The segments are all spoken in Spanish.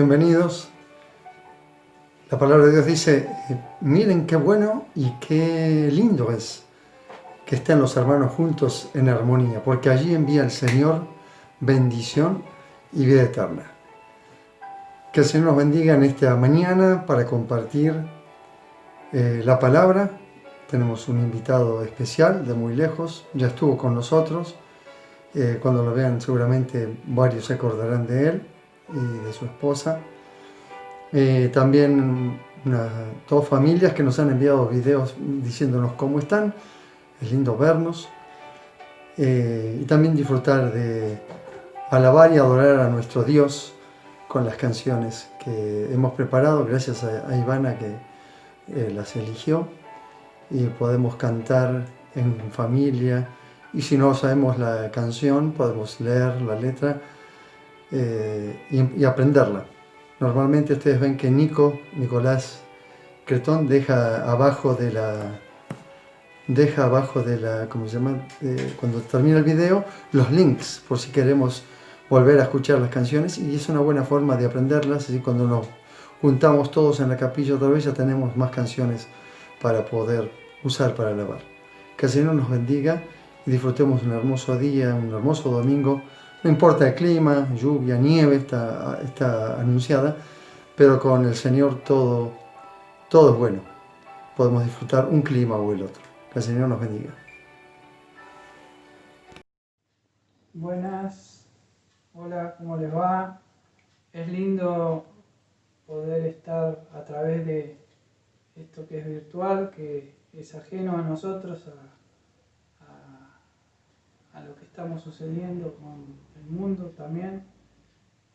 bienvenidos. La palabra de Dios dice, miren qué bueno y qué lindo es que estén los hermanos juntos en armonía, porque allí envía el Señor bendición y vida eterna. Que el Señor nos bendiga en esta mañana para compartir la palabra. Tenemos un invitado especial de muy lejos, ya estuvo con nosotros. Cuando lo vean seguramente varios se acordarán de él y de su esposa. También todas familias que nos han enviado videos diciéndonos cómo están. Es lindo vernos. Y también disfrutar de alabar y adorar a nuestro Dios con las canciones que hemos preparado, gracias a Ivana que las eligió. Y podemos cantar en familia. Y si no sabemos la canción, podemos leer la letra y aprenderla. Normalmente ustedes ven que Nicolás Cretón deja abajo de la, ¿cómo se llama? Cuando termina el video, los links por si queremos volver a escuchar las canciones, y es una buena forma de aprenderlas. Así cuando nos juntamos todos en la capilla otra vez ya tenemos más canciones para poder usar para alabar. Que el Señor nos bendiga y disfrutemos un hermoso día, un hermoso domingo. No importa el clima, lluvia, nieve, está anunciada, pero con el Señor todo es bueno. Podemos disfrutar un clima o el otro. Que el Señor nos bendiga. Buenas, hola, ¿cómo les va? Es lindo poder estar a través de esto que es virtual, que es ajeno a nosotros, a lo que estamos sucediendo con el mundo también,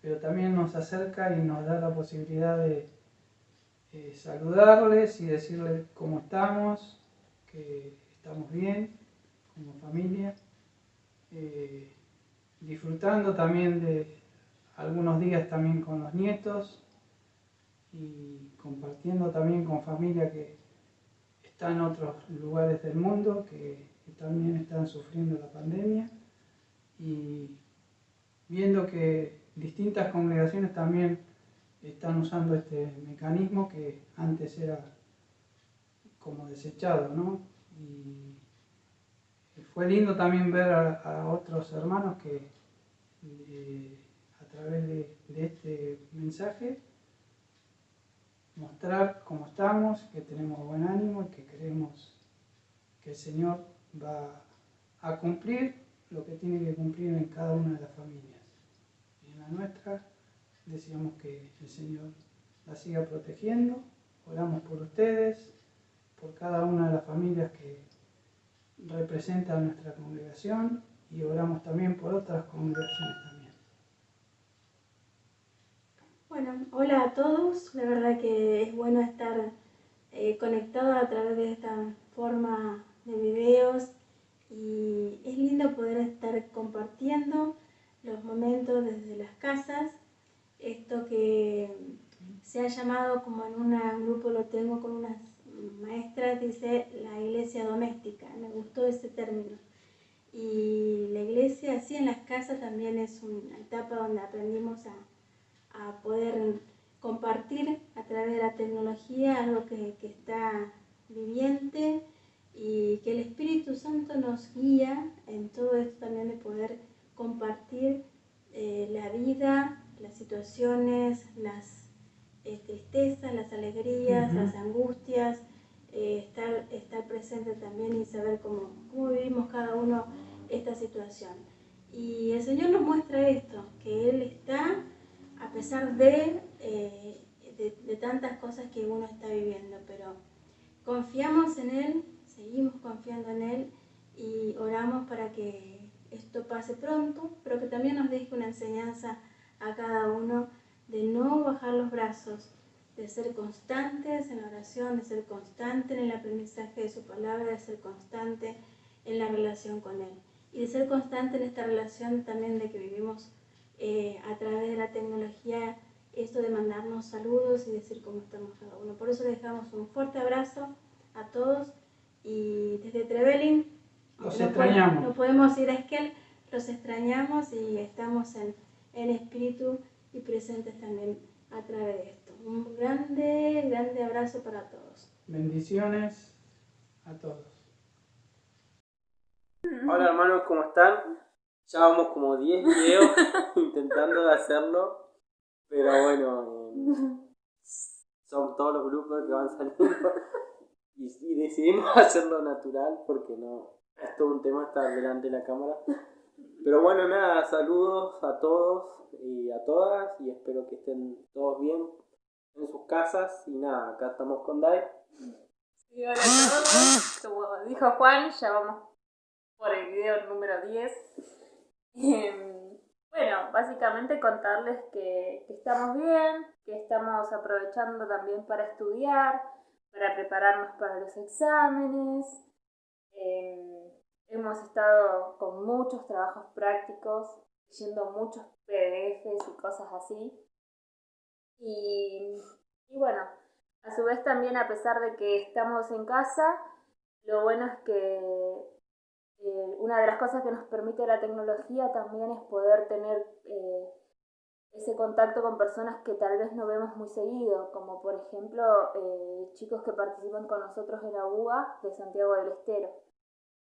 pero también nos acerca y nos da la posibilidad de saludarles y decirles cómo estamos, que estamos bien como familia. Disfrutando también de algunos días también con los nietos y compartiendo también con familia que está en otros lugares del mundo, que también están sufriendo la pandemia, y viendo que distintas congregaciones también están usando este mecanismo que antes era como desechado, ¿no? Y fue lindo también ver a otros hermanos que a través de este mensaje mostrar cómo estamos, que tenemos buen ánimo y que creemos que el Señor va a cumplir lo que tiene que cumplir en cada una de las familias. Y en la nuestra deseamos que el Señor la siga protegiendo. Oramos por ustedes, por cada una de las familias que representan nuestra congregación, y oramos también por otras congregaciones también. Bueno, hola a todos. La verdad que es bueno estar conectado a través de esta forma de videos, y es lindo poder estar compartiendo los momentos desde las casas. Esto que se ha llamado, como en un grupo lo tengo con unas maestras, dice la iglesia doméstica. Me gustó ese término. Y la iglesia así en las casas también es una etapa donde aprendimos a poder compartir a través de la tecnología algo que está viviente, y que el Espíritu Santo nos guía en todo esto también de poder compartir la vida, las situaciones, las tristezas, las alegrías, las angustias, estar presente también y saber cómo vivimos cada uno esta situación. Y el Señor nos muestra esto, que Él está a pesar de tantas cosas que uno está viviendo, pero confiamos en Él, seguimos confiando en Él y oramos para que esto pase pronto, pero que también nos deje una enseñanza a cada uno de no bajar los brazos, de ser constantes en la oración, de ser constantes en el aprendizaje de su palabra, de ser constante en la relación con Él, y de ser constante en esta relación también de que vivimos a través de la tecnología, esto de mandarnos saludos y decir cómo estamos cada uno. Por eso dejamos un fuerte abrazo a todos, y desde Trevelin Los extrañamos. no podemos ir a Esquel, los extrañamos y estamos en espíritu y presentes también a través de esto. Un grande, grande abrazo para todos. Bendiciones a todos. Hola hermanos, ¿cómo están? Ya vamos como 10 videos intentando de hacerlo, pero bueno, son todos los grupos que van saliendo y decidimos hacerlo natural porque no, es todo un tema estar delante de la cámara. Pero bueno, nada, saludos a todos y a todas y espero que estén todos bien en sus casas y nada, acá estamos con Dai. Sí, hola a todos. Como dijo Juan, ya vamos por el video número 10. Bueno, básicamente contarles que estamos bien, que estamos aprovechando también para estudiar, para prepararnos para los exámenes. Hemos estado con muchos trabajos prácticos, leyendo muchos PDFs y cosas así. Y bueno, a su vez también, a pesar de que estamos en casa, lo bueno es que una de las cosas que nos permite la tecnología también es poder tener ese contacto con personas que tal vez no vemos muy seguido, como por ejemplo chicos que participan con nosotros en la UBA de Santiago del Estero.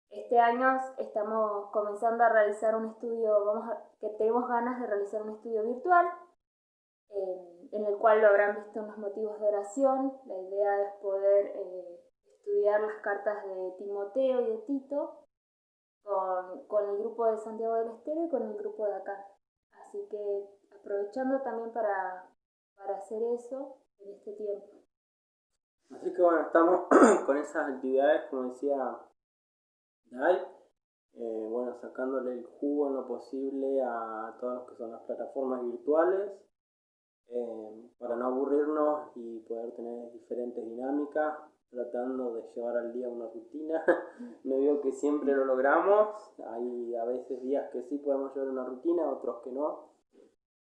Este año estamos comenzando a realizar un estudio, que tenemos ganas de realizar un estudio virtual, en el cual lo habrán visto unos motivos de oración. La idea es poder estudiar las cartas de Timoteo y de Tito con el grupo de Santiago del Estero y con el grupo de acá. Así que aprovechando también para hacer eso en este tiempo. Así que bueno, estamos con esas actividades, como decía Dai, bueno, sacándole el jugo en lo posible a todas lo que son las plataformas virtuales, para no aburrirnos y poder tener diferentes dinámicas, tratando de llevar al día una rutina. No digo que siempre lo logramos, hay a veces días que sí podemos llevar una rutina, otros que no,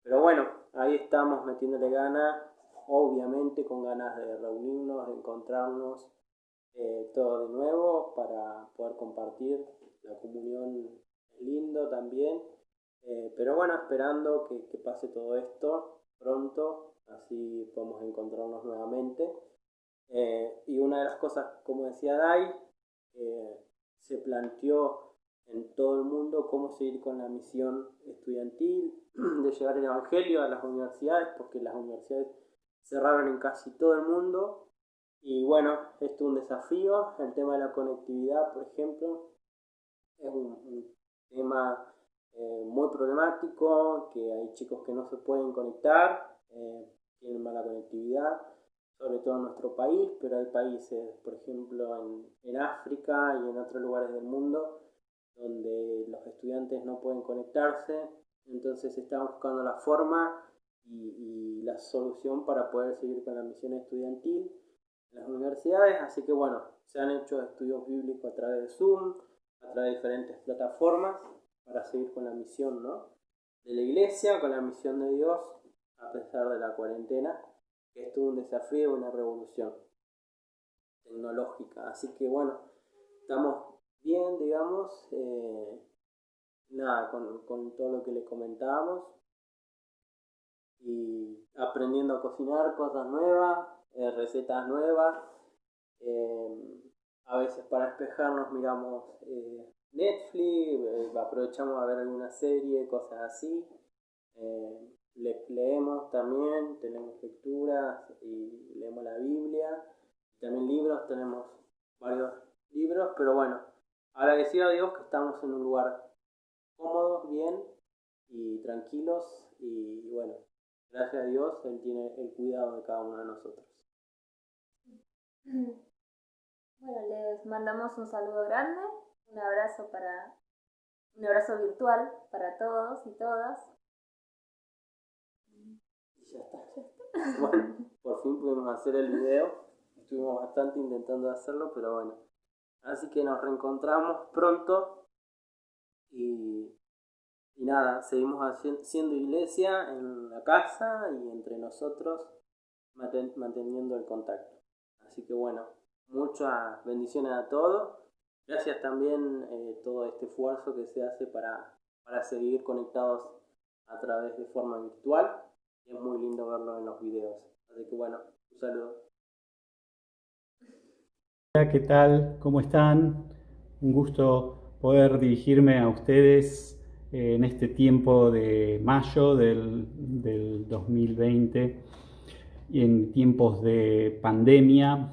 pero bueno, ahí estamos metiéndole ganas, obviamente con ganas de reunirnos, de encontrarnos todo de nuevo para poder compartir. La comunión es lindo también, pero bueno, esperando que pase todo esto pronto, así podemos encontrarnos nuevamente. Y una de las cosas, como decía Dai, se planteó en todo el mundo cómo seguir con la misión estudiantil de llevar el evangelio a las universidades, porque las universidades cerraron en casi todo el mundo. Y bueno, esto es un desafío. El tema de la conectividad, por ejemplo, es un tema muy problemático, que hay chicos que no se pueden conectar, tienen mala conectividad, sobre todo en nuestro país, pero hay países, por ejemplo, en África y en otros lugares del mundo, donde los estudiantes no pueden conectarse. Entonces se está buscando la forma y la solución para poder seguir con la misión estudiantil en las universidades. Así que bueno, se han hecho estudios bíblicos a través de Zoom, a través de diferentes plataformas, para seguir con la misión, ¿no?, de la iglesia, con la misión de Dios, a pesar de la cuarentena, que es todo un desafío, una revolución tecnológica. Así que bueno, estamos bien, digamos, nada, con todo lo que les comentábamos, y aprendiendo a cocinar cosas nuevas, recetas nuevas. A veces para despejarnos miramos Netflix, aprovechamos a ver alguna serie, cosas así. Leemos también, tenemos lecturas y leemos la Biblia. También libros, tenemos varios libros, pero bueno, agradecido a Dios que estamos en un lugar cómodo, bien y tranquilos, y bueno, gracias a Dios Él tiene el cuidado de cada uno de nosotros. Bueno, les mandamos un saludo grande, un abrazo virtual para todos y todas. Y ya está. Bueno, por fin pudimos hacer el video. Estuvimos bastante intentando hacerlo, pero bueno. Así que nos reencontramos pronto. Y nada, seguimos siendo iglesia en la casa y entre nosotros, manteniendo el contacto. Así que bueno, muchas bendiciones a todos. Gracias también todo este esfuerzo que se hace para seguir conectados a través de forma virtual. y es muy lindo verlo en los videos. Así que bueno, un saludo. Hola, ¿qué tal? ¿Cómo están? Un gusto poder dirigirme a ustedes en este tiempo de mayo del 2020 y en tiempos de pandemia,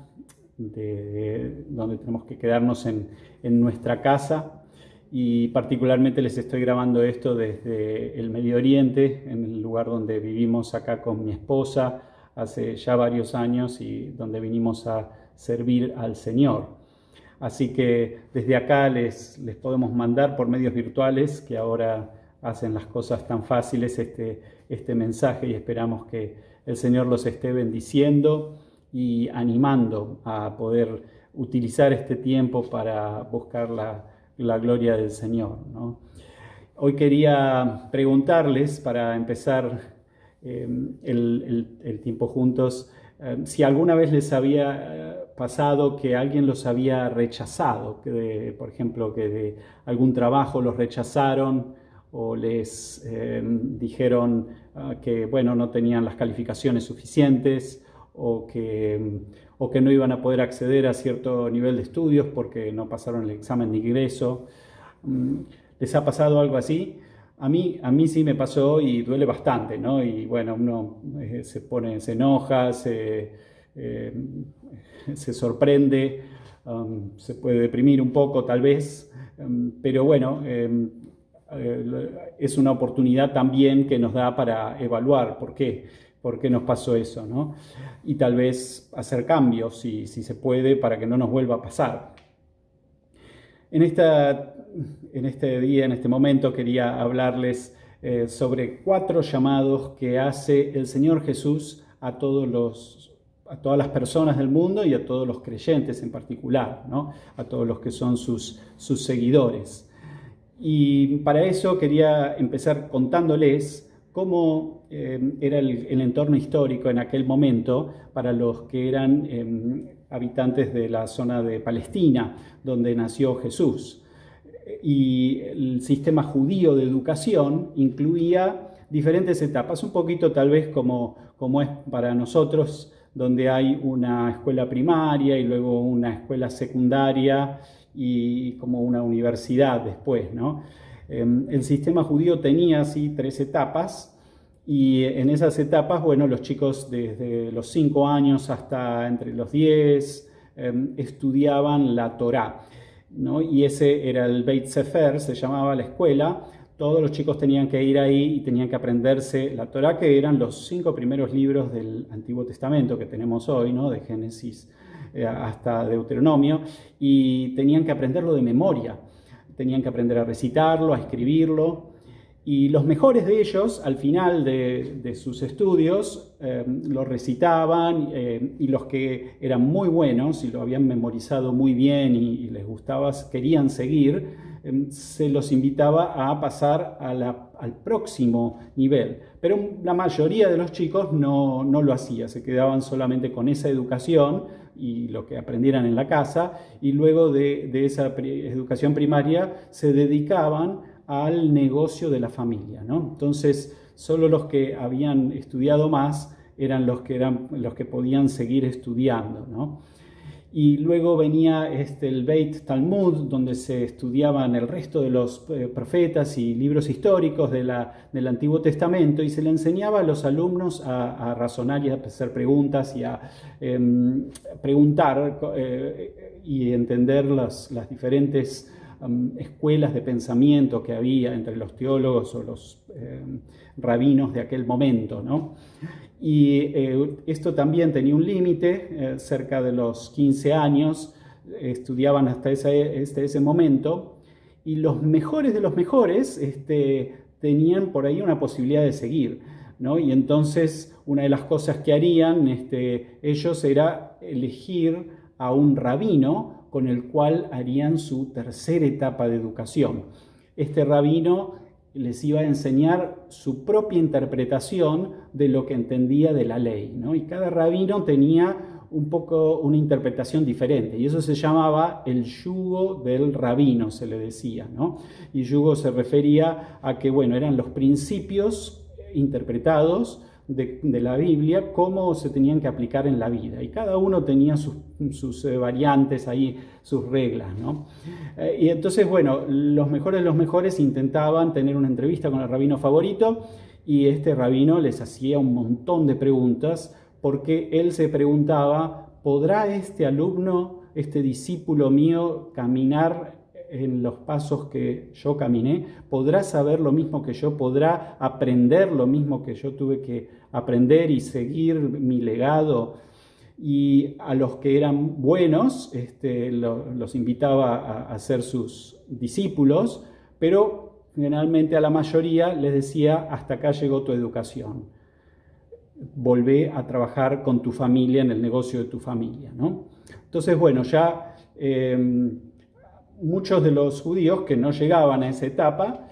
donde tenemos que quedarnos en nuestra casa, y particularmente les estoy grabando esto desde el Medio Oriente, en el lugar donde vivimos acá con mi esposa hace ya varios años y donde vinimos a servir al Señor. Así que desde acá les podemos mandar por medios virtuales, que ahora hacen las cosas tan fáciles, este mensaje, y esperamos que el Señor los esté bendiciendo y animando a poder utilizar este tiempo para buscar la gloria del Señor, ¿no? Hoy quería preguntarles, para empezar el tiempo juntos, si alguna vez les había pasado que alguien los había rechazado, por ejemplo, que de algún trabajo los rechazaron o les dijeron que bueno, no tenían las calificaciones suficientes o que no iban a poder acceder a cierto nivel de estudios porque no pasaron el examen de ingreso. ¿Les ha pasado algo así? A mí sí me pasó y duele bastante, ¿no? Y bueno, uno se enoja, se sorprende, se puede deprimir un poco tal vez, pero bueno, es una oportunidad también que nos da para evaluar por qué nos pasó eso, ¿no? Y tal vez hacer cambios, si se puede, para que no nos vuelva a pasar. En este día, en este momento, quería hablarles sobre 4 llamados que hace el Señor Jesús a todas las personas del mundo y a todos los creyentes en particular, ¿no? A todos los que son sus seguidores. Y para eso quería empezar contándoles cómo era el entorno histórico en aquel momento para los que eran habitantes de la zona de Palestina, donde nació Jesús. Y el sistema judío de educación incluía diferentes etapas, un poquito tal vez como es para nosotros, donde hay una escuela primaria y luego una escuela secundaria y como una universidad después, ¿no? El sistema judío tenía así 3 etapas, y en esas etapas, bueno, los chicos desde los 5 años hasta entre los 10 estudiaban la Torá, ¿no? Y ese era el Beit Sefer, se llamaba la escuela. Todos los chicos tenían que ir ahí y tenían que aprenderse la Torá, que eran los 5 primeros libros del Antiguo Testamento que tenemos hoy, ¿no? De Génesis hasta Deuteronomio, y tenían que aprenderlo de memoria, tenían que aprender a recitarlo, a escribirlo. Y los mejores de ellos, al final de sus estudios, lo recitaban, y los que eran muy buenos y lo habían memorizado muy bien y les gustaba, querían seguir, se los invitaba a pasar al próximo nivel. Pero la mayoría de los chicos no lo hacía, se quedaban solamente con esa educación y lo que aprendieran en la casa, y luego de esa educación primaria se dedicaban al negocio de la familia, ¿no? Entonces, solo los que habían estudiado más eran los que podían seguir estudiando, ¿no? Y luego venía el Beit Talmud, donde se estudiaban el resto de los profetas y libros históricos del Antiguo Testamento, y se le enseñaba a los alumnos a razonar y a hacer preguntas y a preguntar y entender las diferentes escuelas de pensamiento que había entre los teólogos o los rabinos de aquel momento, ¿no? Y esto también tenía un límite, cerca de los 15 años, estudiaban hasta ese momento, y los mejores de los mejores tenían por ahí una posibilidad de seguir, ¿no? Y entonces una de las cosas que harían ellos era elegir a un rabino con el cual harían su tercera etapa de educación. Este rabino les iba a enseñar su propia interpretación de lo que entendía de la ley, ¿no? Y cada rabino tenía un poco una interpretación diferente, y eso se llamaba el yugo del rabino, se le decía, ¿no? Y yugo se refería a que, bueno, eran los principios interpretados de la Biblia, cómo se tenían que aplicar en la vida. Y cada uno tenía sus variantes ahí, sus reglas, ¿no? Y entonces, bueno, los mejores intentaban tener una entrevista con el rabino favorito, y este rabino les hacía un montón de preguntas, porque él se preguntaba, ¿podrá este alumno, este discípulo mío, caminar en los pasos que yo caminé? ¿Podrá saber lo mismo que yo? ¿Podrá aprender lo mismo que yo tuve que aprender y seguir mi legado? Y a los que eran buenos, los invitaba a ser sus discípulos, pero generalmente a la mayoría les decía, hasta acá llegó tu educación. Volvé a trabajar con tu familia, en el negocio de tu familia, ¿no? Entonces, bueno, ya muchos de los judíos que no llegaban a esa etapa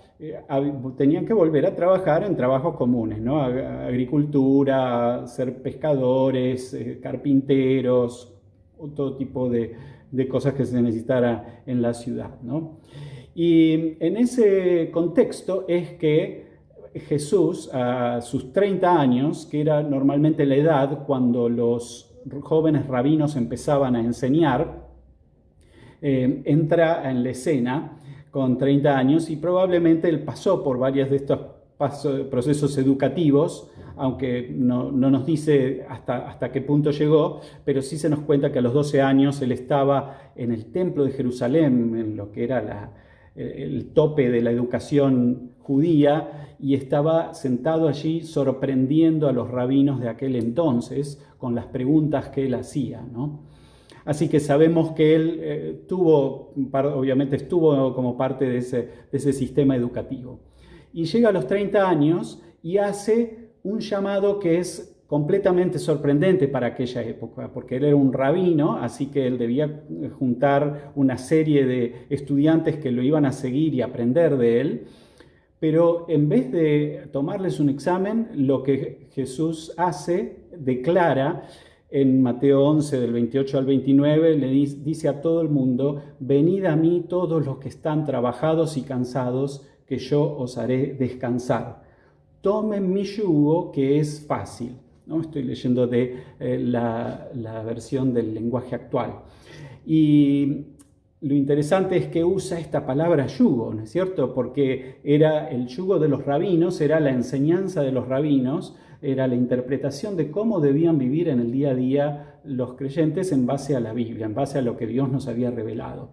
tenían que volver a trabajar en trabajos comunes, ¿no? Agricultura, ser pescadores, carpinteros, todo tipo de cosas que se necesitara en la ciudad, ¿no? Y en ese contexto es que Jesús, a sus 30 años, que era normalmente la edad cuando los jóvenes rabinos empezaban a enseñar, entra en la escena con 30 años, y probablemente él pasó por varios de estos procesos educativos, aunque no nos dice hasta qué punto llegó, pero sí se nos cuenta que a los 12 años él estaba en el templo de Jerusalén, en lo que era el tope de la educación judía, y estaba sentado allí sorprendiendo a los rabinos de aquel entonces con las preguntas que él hacía, ¿no? Así que sabemos que él obviamente estuvo como parte de ese sistema educativo. Y llega a los 30 años y hace un llamado que es completamente sorprendente para aquella época, porque él era un rabino, así que él debía juntar una serie de estudiantes que lo iban a seguir y aprender de él. Pero en vez de tomarles un examen, lo que Jesús hace, declara en Mateo 11, del 28 al 29, le dice a todo el mundo, venid a mí todos los que están trabajados y cansados, que yo os haré descansar. Tomen mi yugo, que es fácil, ¿no? Estoy leyendo de la versión del lenguaje actual. Y lo interesante es que usa esta palabra yugo, ¿no es cierto? Porque era el yugo de los rabinos, era la enseñanza de los rabinos, era la interpretación de cómo debían vivir en el día a día los creyentes en base a la Biblia, en base a lo que Dios nos había revelado.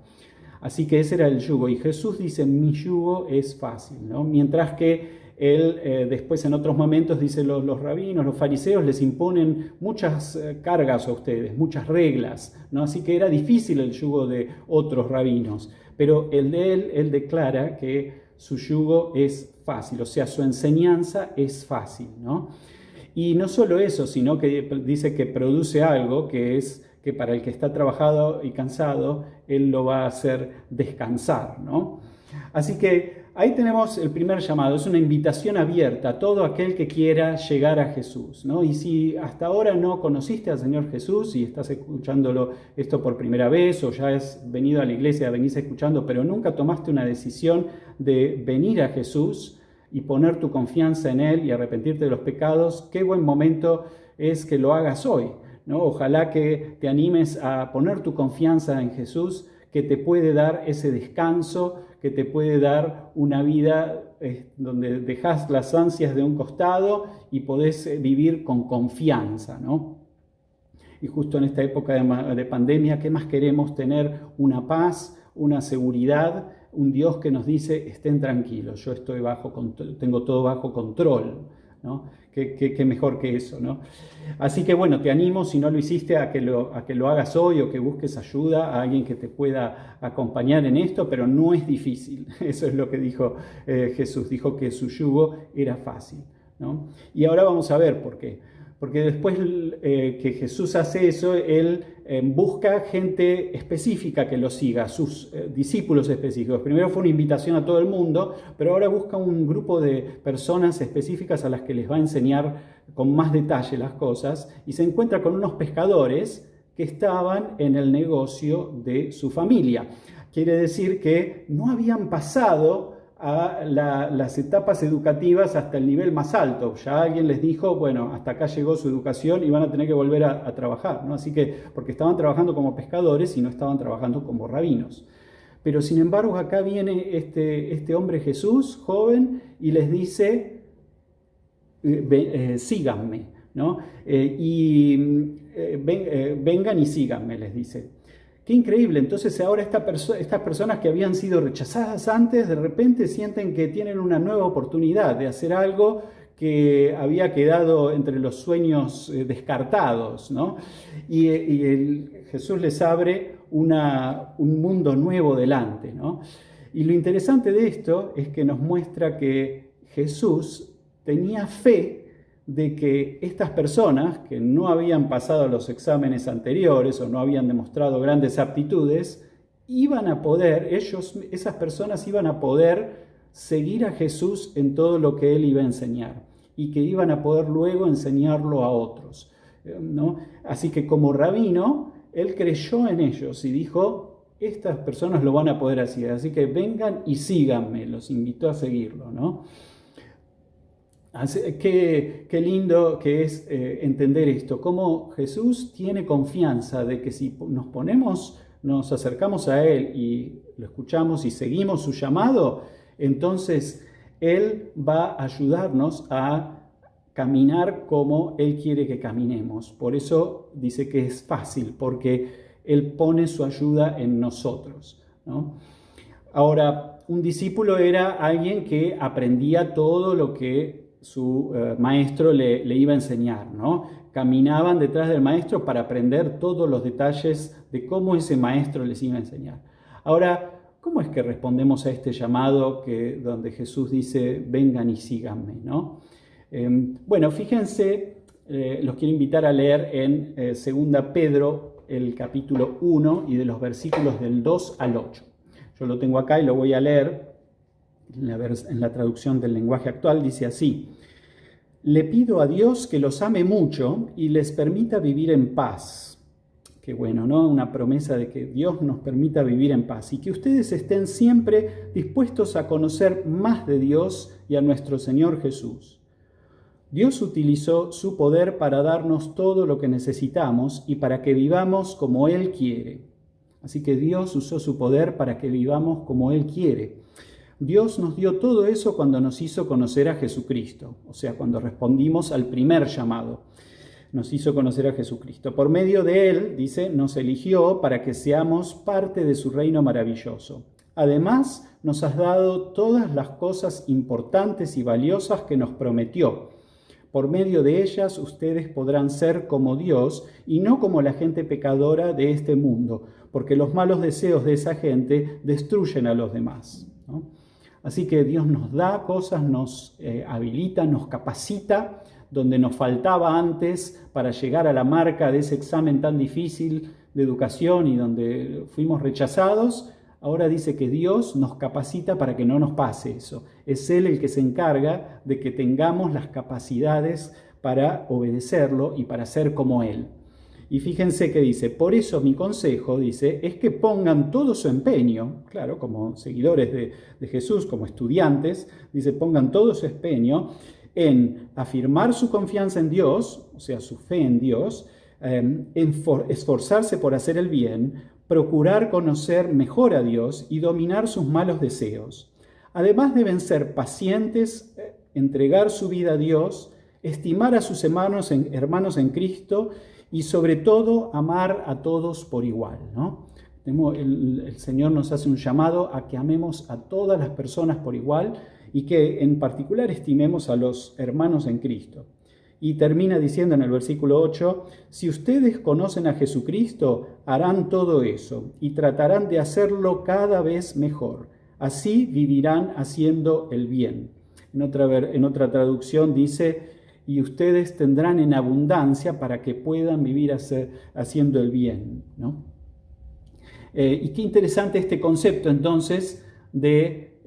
Así que ese era el yugo. Y Jesús dice, mi yugo es fácil, ¿no? Mientras que él después en otros momentos dice, los rabinos, los fariseos les imponen muchas cargas a ustedes, muchas reglas, ¿no? Así que era difícil el yugo de otros rabinos. Pero el de él declara que su yugo es fácil, o sea, su enseñanza es fácil, ¿no? Y no solo eso, sino que dice que produce algo que es que para el que está trabajado y cansado, él lo va a hacer descansar, ¿no? Así que ahí tenemos el primer llamado, es una invitación abierta a todo aquel que quiera llegar a Jesús, ¿no? Y si hasta ahora no conociste al Señor Jesús y estás escuchándolo esto por primera vez, o ya has venido a la iglesia, venís escuchando, pero nunca tomaste una decisión de venir a Jesús y poner tu confianza en Él y arrepentirte de los pecados, qué buen momento es que lo hagas hoy, ¿no? Ojalá que te animes a poner tu confianza en Jesús, que te puede dar ese descanso, que te puede dar una vida donde dejas las ansias de un costado y podés vivir con confianza, ¿no? Y justo en esta época de pandemia, ¿qué más queremos? Tener una paz, una seguridad, un Dios que nos dice, estén tranquilos, yo tengo todo bajo control, ¿no? ¿Qué mejor que eso, ¿no? Así que bueno, te animo, si no lo hiciste, a que lo hagas hoy, o que busques ayuda a alguien que te pueda acompañar en esto, pero no es difícil. Eso es lo que dijo Jesús, dijo que su yugo era fácil, ¿no? Y ahora vamos a ver por qué. Porque después que Jesús hace eso, Él busca gente específica que lo siga, sus discípulos específicos. Primero fue una invitación a todo el mundo, pero ahora busca un grupo de personas específicas a las que les va a enseñar con más detalle las cosas, y se encuentra con unos pescadores que estaban en el negocio de su familia. Quiere decir que no habían pasado a las etapas educativas hasta el nivel más alto. Ya alguien les dijo, bueno, hasta acá llegó su educación y van a tener que volver a trabajar, ¿no? Así que, porque estaban trabajando como pescadores y no estaban trabajando como rabinos. Pero sin embargo, acá viene este hombre Jesús, joven, y les dice, síganme, ¿no? Vengan y síganme, les dice. Qué increíble. Entonces ahora estas personas que habían sido rechazadas antes, de repente sienten que tienen una nueva oportunidad de hacer algo que había quedado entre los sueños descartados, ¿no? Y Jesús les abre un mundo nuevo delante, ¿no? Y lo interesante de esto es que nos muestra que Jesús tenía fe de que estas personas que no habían pasado los exámenes anteriores o no habían demostrado grandes aptitudes, esas personas iban a poder seguir a Jesús en todo lo que Él iba a enseñar y que iban a poder luego enseñarlo a otros, ¿no? Así que como rabino, Él creyó en ellos y dijo, estas personas lo van a poder hacer, así que vengan y síganme, los invitó a seguirlo, ¿no? Qué lindo que es entender esto, cómo Jesús tiene confianza de que si nos acercamos a Él y lo escuchamos y seguimos su llamado, entonces Él va a ayudarnos a caminar como Él quiere que caminemos. Por eso dice que es fácil, porque Él pone su ayuda en nosotros, ¿no? Ahora, un discípulo era alguien que aprendía todo lo que su maestro le iba a enseñar, ¿no? Caminaban detrás del maestro para aprender todos los detalles de cómo ese maestro les iba a enseñar. Ahora, ¿cómo es que respondemos a este llamado donde Jesús dice, vengan y síganme, ¿no? Bueno, fíjense, los quiero invitar a leer en 2 Pedro, el capítulo 1 y de los versículos del 2 al 8. Yo lo tengo acá y lo voy a leer. En la traducción del lenguaje actual dice así: le pido a Dios que los ame mucho y les permita vivir en paz. Qué bueno, ¿no? Una promesa de que Dios nos permita vivir en paz y que ustedes estén siempre dispuestos a conocer más de Dios y a nuestro Señor Jesús. Dios utilizó su poder para darnos todo lo que necesitamos y para que vivamos como Él quiere. Así que Dios usó su poder para que vivamos como Él quiere. Dios nos dio todo eso cuando nos hizo conocer a Jesucristo, o sea, cuando respondimos al primer llamado. Nos hizo conocer a Jesucristo. Por medio de Él, dice, nos eligió para que seamos parte de su reino maravilloso. Además, nos has dado todas las cosas importantes y valiosas que nos prometió. Por medio de ellas, ustedes podrán ser como Dios y no como la gente pecadora de este mundo, porque los malos deseos de esa gente destruyen a los demás, ¿no? Así que Dios nos da cosas, nos habilita, nos capacita, donde nos faltaba antes para llegar a la marca de ese examen tan difícil de educación y donde fuimos rechazados. Ahora dice que Dios nos capacita para que no nos pase eso. Es Él el que se encarga de que tengamos las capacidades para obedecerlo y para ser como Él. Y fíjense que dice, por eso mi consejo, dice, es que pongan todo su empeño, claro, como seguidores de Jesús, como estudiantes, dice, pongan todo su empeño en afirmar su confianza en Dios, o sea, su fe en Dios, esforzarse por hacer el bien, procurar conocer mejor a Dios y dominar sus malos deseos. Además deben ser pacientes, entregar su vida a Dios, estimar a sus hermanos en Cristo y sobre todo amar a todos por igual, ¿no? El Señor nos hace un llamado a que amemos a todas las personas por igual y que en particular estimemos a los hermanos en Cristo. Y termina diciendo en el versículo 8, si ustedes conocen a Jesucristo, harán todo eso y tratarán de hacerlo cada vez mejor. Así vivirán haciendo el bien. En otra traducción dice, y ustedes tendrán en abundancia para que puedan vivir haciendo el bien, ¿no? Y qué interesante este concepto entonces de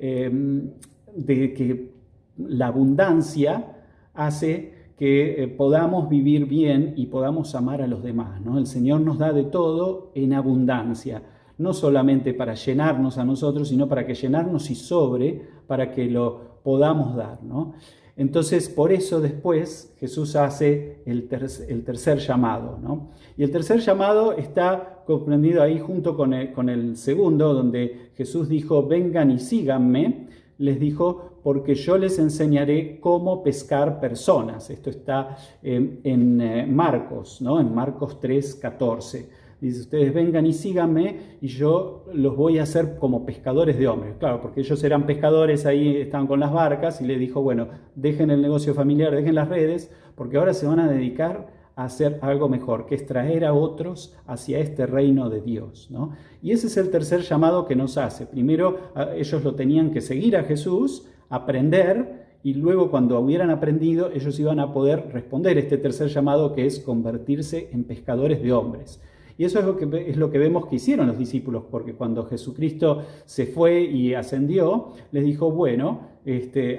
que la abundancia hace que podamos vivir bien y podamos amar a los demás, ¿no? El Señor nos da de todo en abundancia. no solamente para llenarnos a nosotros, sino para que llenarnos y sobre, para que lo podamos dar, ¿no? Entonces, por eso después Jesús hace el tercer llamado, ¿no? Y el tercer llamado está comprendido ahí junto con el segundo, donde Jesús dijo, vengan y síganme. Les dijo, porque yo les enseñaré cómo pescar personas. Esto está en Marcos, ¿no? En Marcos 3:14. Dice, ustedes vengan y síganme y yo los voy a hacer como pescadores de hombres. Claro, porque ellos eran pescadores, ahí estaban con las barcas y le dijo, bueno, dejen el negocio familiar, dejen las redes, porque ahora se van a dedicar a hacer algo mejor, que es traer a otros hacia este reino de Dios, ¿no? Y ese es el tercer llamado que nos hace. Primero, ellos lo tenían que seguir a Jesús, aprender, y luego cuando hubieran aprendido, ellos iban a poder responder este tercer llamado, que es convertirse en pescadores de hombres. Y eso es lo que vemos que hicieron los discípulos, porque cuando Jesucristo se fue y ascendió, les dijo, bueno,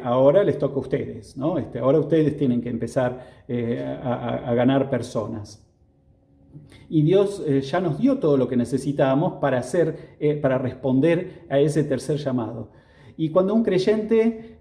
ahora les toca a ustedes, ¿no? Ahora ustedes tienen que empezar a ganar personas. Y Dios ya nos dio todo lo que necesitábamos para responder a ese tercer llamado. Y cuando un creyente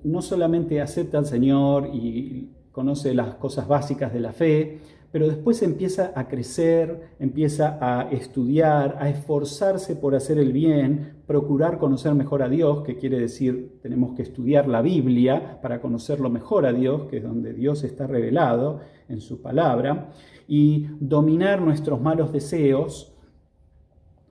no solamente acepta al Señor y conoce las cosas básicas de la fe, pero después empieza a crecer, empieza a estudiar, a esforzarse por hacer el bien, procurar conocer mejor a Dios, que quiere decir, tenemos que estudiar la Biblia para conocerlo mejor a Dios, que es donde Dios está revelado en su palabra, y dominar nuestros malos deseos.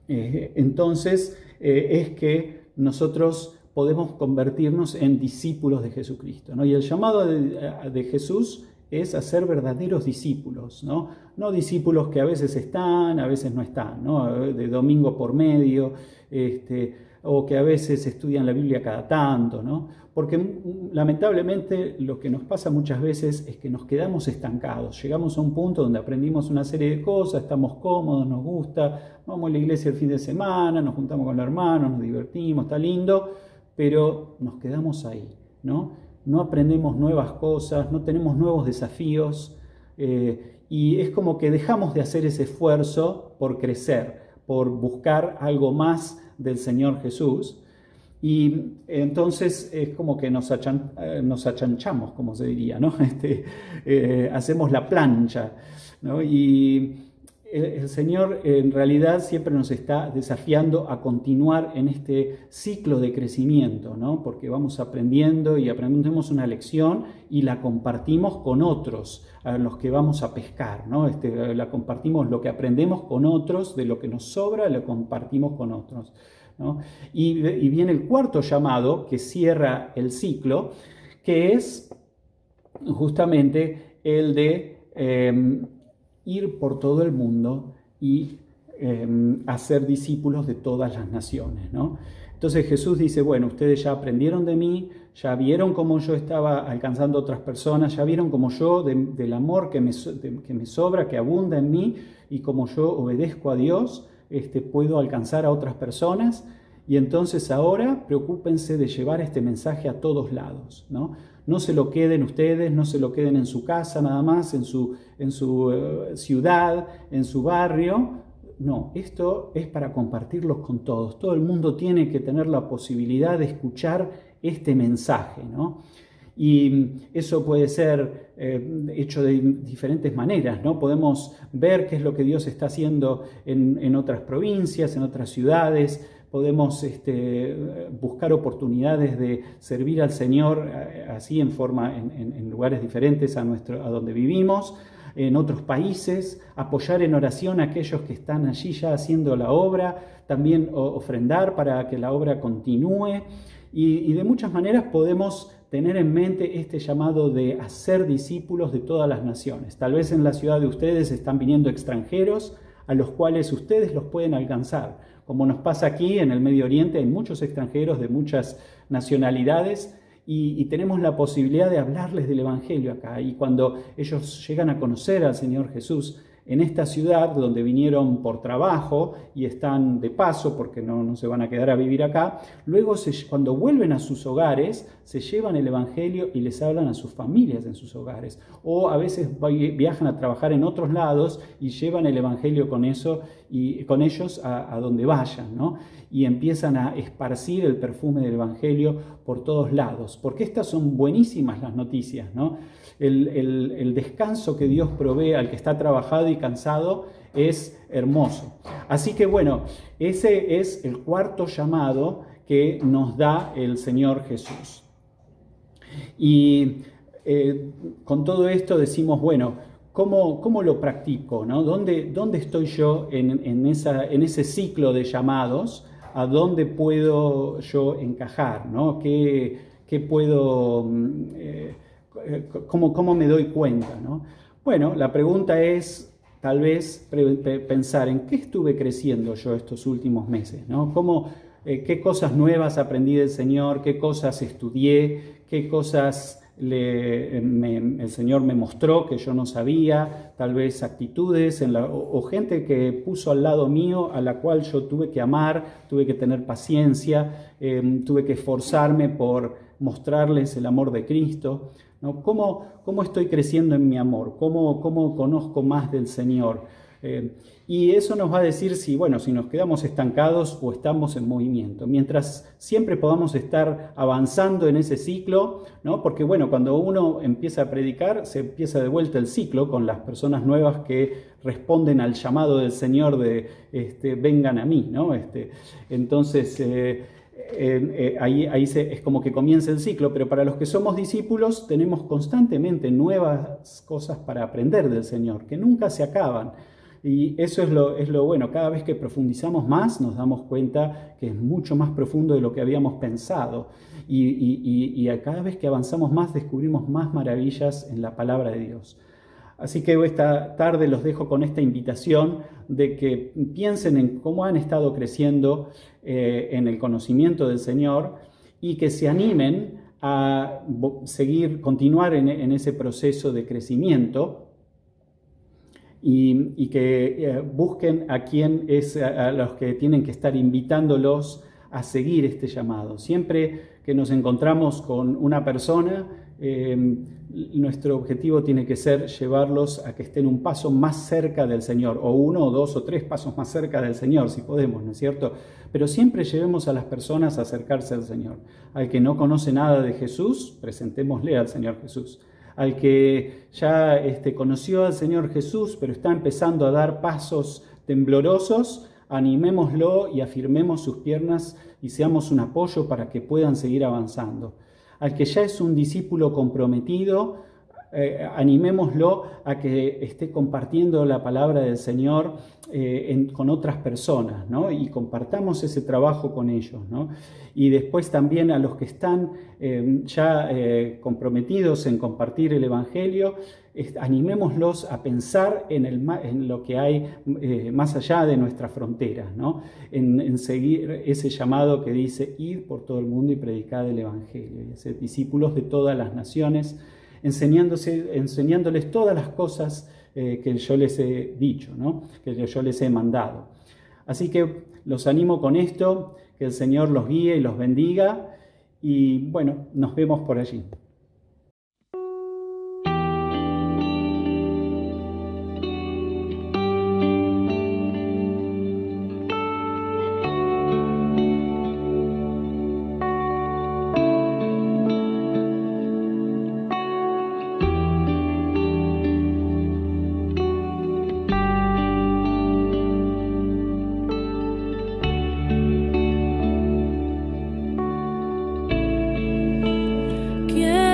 Entonces es que nosotros podemos convertirnos en discípulos de Jesucristo, ¿no? Y el llamado de Jesús es hacer verdaderos discípulos, ¿no? No discípulos que a veces están, a veces no están, ¿no? De domingo por medio, o que a veces estudian la Biblia cada tanto, ¿no? Porque lamentablemente lo que nos pasa muchas veces es que nos quedamos estancados. Llegamos a un punto donde aprendimos una serie de cosas, estamos cómodos, nos gusta, vamos a la iglesia el fin de semana, nos juntamos con los hermanos, nos divertimos, está lindo, pero nos quedamos ahí, ¿no? No aprendemos nuevas cosas, no tenemos nuevos desafíos, y es como que dejamos de hacer ese esfuerzo por crecer, por buscar algo más del Señor Jesús, y entonces es como que nos achanchamos, como se diría, ¿no? Hacemos la plancha, ¿no? Y el Señor en realidad siempre nos está desafiando a continuar en este ciclo de crecimiento, ¿no? Porque vamos aprendiendo y aprendemos una lección y la compartimos con otros, a los que vamos a pescar, ¿no? La compartimos, lo que aprendemos con otros, de lo que nos sobra, lo compartimos con otros, ¿no? Y viene el cuarto llamado que cierra el ciclo, que es justamente el de ir por todo el mundo y hacer discípulos de todas las naciones, ¿no? Entonces Jesús dice, bueno, ustedes ya aprendieron de mí, ya vieron cómo yo estaba alcanzando a otras personas, ya vieron cómo yo, del amor que me sobra, que abunda en mí, y como yo obedezco a Dios, puedo alcanzar a otras personas, y entonces ahora preocúpense de llevar este mensaje a todos lados, ¿no? No se lo queden ustedes, no se lo queden en su casa nada más, en su ciudad, en su barrio. No, esto es para compartirlos con todos. Todo el mundo tiene que tener la posibilidad de escuchar este mensaje, ¿no? Y eso puede ser hecho de diferentes maneras, ¿no? Podemos ver qué es lo que Dios está haciendo en otras provincias, en otras ciudades. Podemos buscar oportunidades de servir al Señor así en lugares diferentes a donde vivimos, en otros países, apoyar en oración a aquellos que están allí ya haciendo la obra, también ofrendar para que la obra continúe, y de muchas maneras podemos tener en mente este llamado de hacer discípulos de todas las naciones. Tal vez en la ciudad de ustedes están viniendo extranjeros a los cuales ustedes los pueden alcanzar. Como nos pasa aquí en el Medio Oriente, hay muchos extranjeros de muchas nacionalidades y tenemos la posibilidad de hablarles del Evangelio acá. Y cuando ellos llegan a conocer al Señor Jesús en esta ciudad donde vinieron por trabajo y están de paso porque no se van a quedar a vivir acá, luego cuando vuelven a sus hogares se llevan el Evangelio y les hablan a sus familias en sus hogares, o a veces viajan a trabajar en otros lados y llevan el Evangelio con eso y con ellos a donde vayan, ¿no? Y empiezan a esparcir el perfume del Evangelio por todos lados, porque estas son buenísimas las noticias, ¿no? El descanso que Dios provee al que está trabajado y cansado es hermoso. Así que bueno, ese es el cuarto llamado que nos da el Señor Jesús. Y con todo esto decimos, bueno, ¿cómo lo practico, ¿no? ¿Dónde estoy yo en ese ciclo de llamados? ¿A dónde puedo yo encajar, ¿no? ¿Qué puedo, cómo me doy cuenta, ¿no? Bueno, la pregunta es tal vez pensar en qué estuve creciendo yo estos últimos meses, ¿no? ¿Qué cosas nuevas aprendí del Señor? ¿Qué cosas estudié? ¿Qué cosas el Señor me mostró que yo no sabía? Tal vez actitudes o gente que puso al lado mío a la cual yo tuve que amar, tuve que tener paciencia, tuve que esforzarme por mostrarles el amor de Cristo, ¿no? ¿Cómo estoy creciendo en mi amor? ¿Cómo conozco más del Señor? Y eso nos va a decir si nos quedamos estancados o estamos en movimiento. Mientras siempre podamos estar avanzando en ese ciclo, ¿no? Porque cuando uno empieza a predicar, se empieza de vuelta el ciclo con las personas nuevas que responden al llamado del Señor de vengan a mí, ¿no? Entonces, ahí es como que comienza el ciclo, pero para los que somos discípulos tenemos constantemente nuevas cosas para aprender del Señor, que nunca se acaban. Y eso es lo bueno, cada vez que profundizamos más nos damos cuenta que es mucho más profundo de lo que habíamos pensado. Y cada vez que avanzamos más descubrimos más maravillas en la palabra de Dios. Así que esta tarde los dejo con esta invitación de que piensen en cómo han estado creciendo en el conocimiento del Señor y que se animen a continuar en ese proceso de crecimiento. Y que busquen a los que tienen que estar invitándolos a seguir este llamado. Siempre que nos encontramos con una persona, nuestro objetivo tiene que ser llevarlos a que estén un paso más cerca del Señor, o 1, o 2, o 3 pasos más cerca del Señor, si podemos, ¿no es cierto? Pero siempre llevemos a las personas a acercarse al Señor. Al que no conoce nada de Jesús, presentémosle al Señor Jesús. Al que ya conoció al Señor Jesús, pero está empezando a dar pasos temblorosos, animémoslo y afirmemos sus piernas y seamos un apoyo para que puedan seguir avanzando. Al que ya es un discípulo comprometido, animémoslo a que esté compartiendo la palabra del Señor con otras personas, ¿no? Y compartamos ese trabajo con ellos, ¿no? Y después también a los que están ya comprometidos en compartir el Evangelio, animémoslos a pensar en lo que hay más allá de nuestras fronteras, ¿no? En seguir ese llamado que dice, id por todo el mundo y predicad el Evangelio, y ser discípulos de todas las naciones, enseñándoles todas las cosas que yo les he dicho, ¿no? Que yo les he mandado. Así que los animo con esto, que el Señor los guíe y los bendiga, y nos vemos por allí. Quiero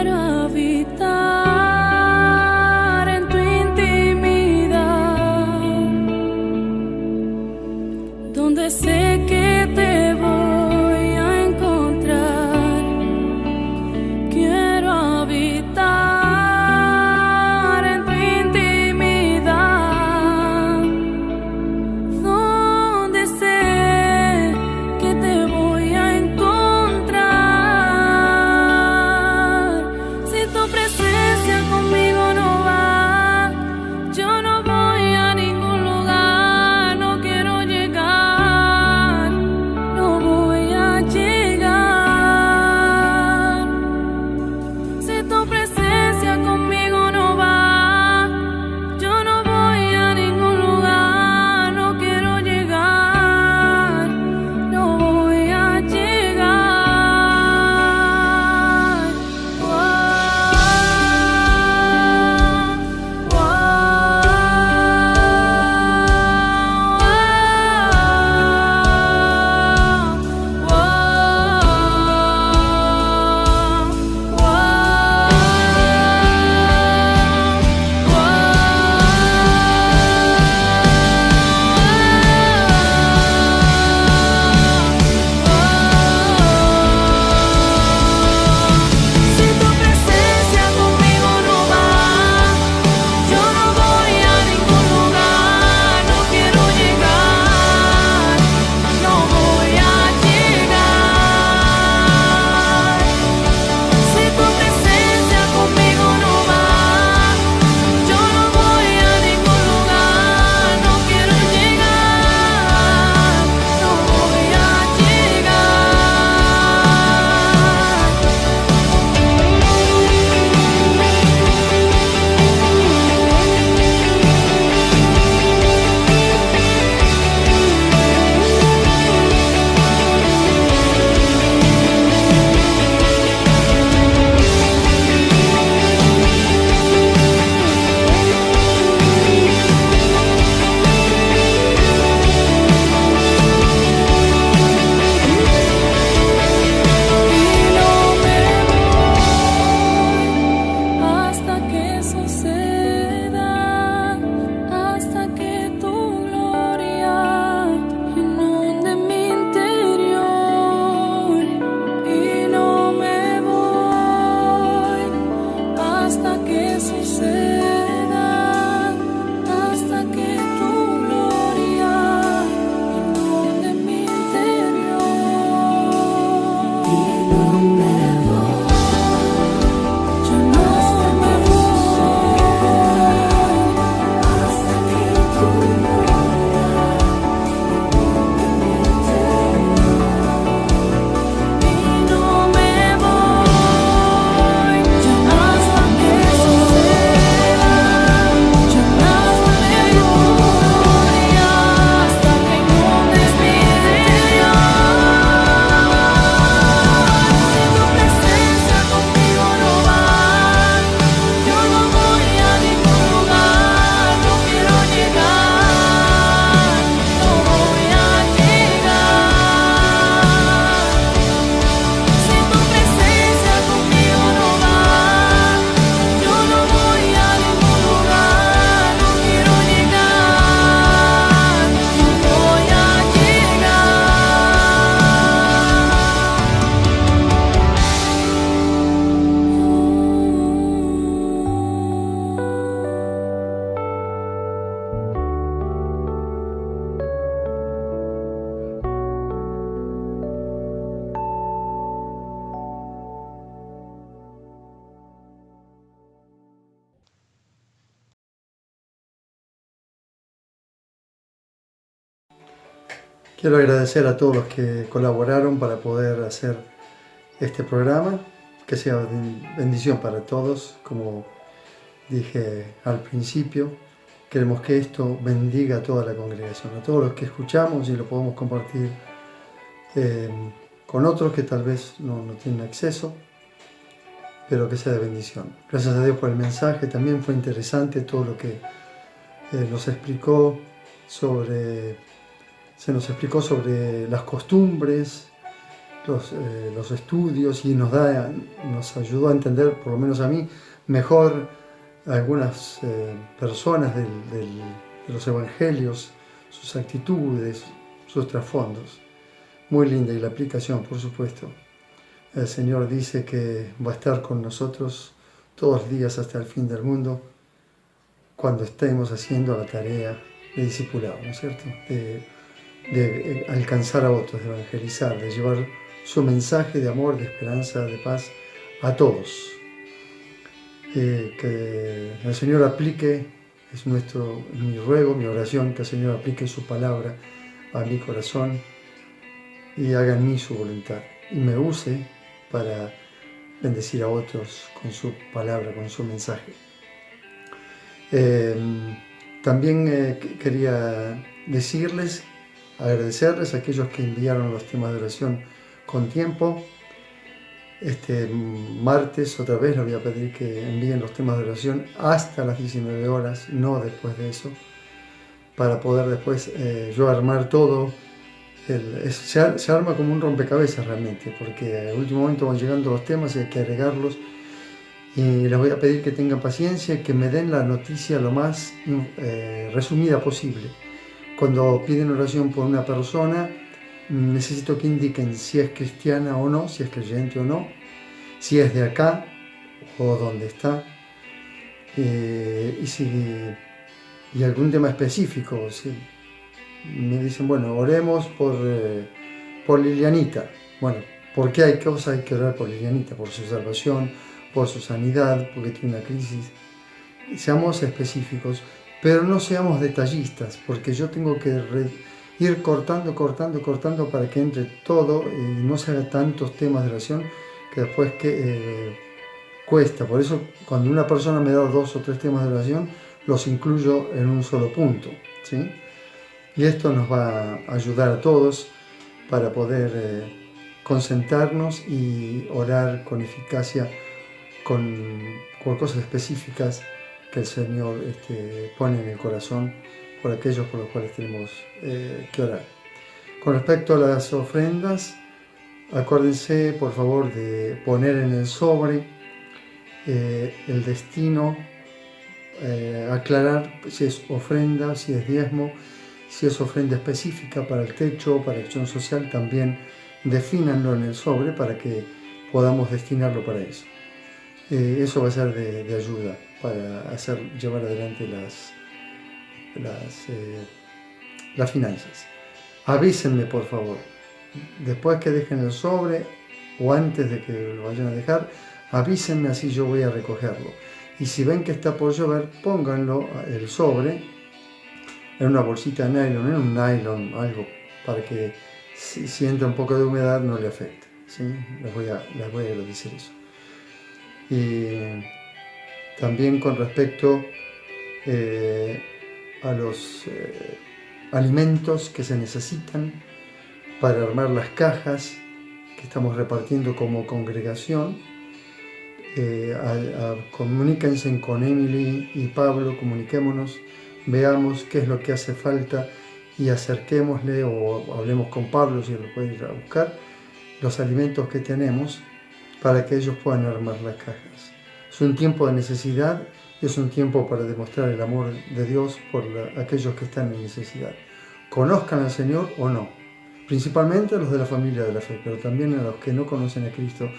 Quiero agradecer a todos los que colaboraron para poder hacer este programa, que sea de bendición para todos. Como dije al principio, queremos que esto bendiga a toda la congregación, a todos los que escuchamos y lo podemos compartir con otros que tal vez no tienen acceso, pero que sea de bendición. Gracias a Dios por el mensaje, también fue interesante todo lo que nos explicó se nos explicó sobre las costumbres, los estudios, y nos ayudó a entender, por lo menos a mí, mejor algunas personas de los evangelios, sus actitudes, sus trasfondos. Muy linda, y la aplicación, por supuesto. El Señor dice que va a estar con nosotros todos los días hasta el fin del mundo, cuando estemos haciendo la tarea de discipulado, ¿no es cierto? De alcanzar a otros, de evangelizar, de llevar su mensaje de amor, de esperanza, de paz a todos. Que el Señor aplique, es mi ruego, mi oración, que el Señor aplique su palabra a mi corazón y haga en mí su voluntad y me use para bendecir a otros con su palabra, con su mensaje. También quería agradecerles a aquellos que enviaron los temas de oración con tiempo. Este martes otra vez les voy a pedir que envíen los temas de oración hasta las 19 horas, no después de eso, para poder después yo armar todo. Se arma como un rompecabezas realmente, porque al último momento van llegando los temas y hay que agregarlos. Y les voy a pedir que tengan paciencia y que me den la noticia lo más resumida posible. Cuando piden oración por una persona, necesito que indiquen si es cristiana o no, si es creyente o no, si es de acá o dónde está, y algún tema específico. Si me dicen, bueno, oremos por Lilianita. Bueno, ¿por qué hay que orar por Lilianita? Por su salvación, por su sanidad, porque tiene una crisis. Seamos específicos, pero no seamos detallistas, porque yo tengo que ir cortando para que entre todo y no se haga tantos temas de oración que después cuesta. Por eso, cuando una persona me da 2 o 3 temas de oración, los incluyo en un solo punto, ¿sí? Y esto nos va a ayudar a todos para poder concentrarnos y orar con eficacia por cosas específicas que el Señor pone en el corazón por aquellos por los cuales tenemos que orar. Con respecto a las ofrendas, acuérdense por favor de poner en el sobre el destino, aclarar si es ofrenda, si es diezmo, si es ofrenda específica para el techo, para acción social, también defínanlo en el sobre para que podamos destinarlo para eso. Eso va a ser de ayuda para llevar adelante las finanzas. Avísenme por favor, después que dejen el sobre o antes de que lo vayan a dejar, avísenme, así yo voy a recogerlo. Y si ven que está por llover, pónganlo, el sobre, en una bolsita de nylon, en un nylon, algo, para que si entra un poco de humedad no le afecte, ¿sí? Les voy a decir eso. Y también con respecto a los alimentos que se necesitan para armar las cajas que estamos repartiendo como congregación, comuníquense con Emily y Pablo, comuniquémonos, veamos qué es lo que hace falta y acerquémosle o hablemos con Pablo si lo puede ir a buscar, los alimentos que tenemos para que ellos puedan armar las cajas. Es un tiempo de necesidad y es un tiempo para demostrar el amor de Dios por aquellos que están en necesidad. Conozcan al Señor o no, principalmente a los de la familia de la fe, pero también a los que no conocen a Cristo,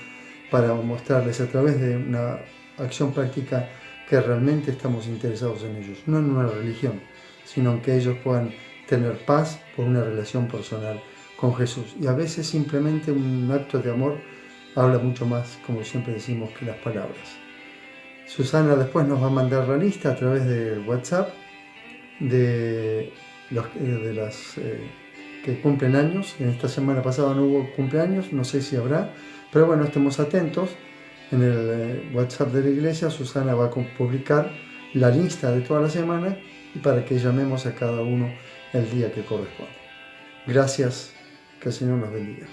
para mostrarles a través de una acción práctica que realmente estamos interesados en ellos, no en una religión, sino en que ellos puedan tener paz por una relación personal con Jesús. Y a veces simplemente un acto de amor habla mucho más, como siempre decimos, que las palabras. Susana después nos va a mandar la lista a través del WhatsApp de que cumplen años. En esta semana pasada no hubo cumpleaños, no sé si habrá, pero bueno, estemos atentos. En el WhatsApp de la iglesia, Susana va a publicar la lista de toda la semana y para que llamemos a cada uno el día que corresponde. Gracias, que el Señor nos bendiga.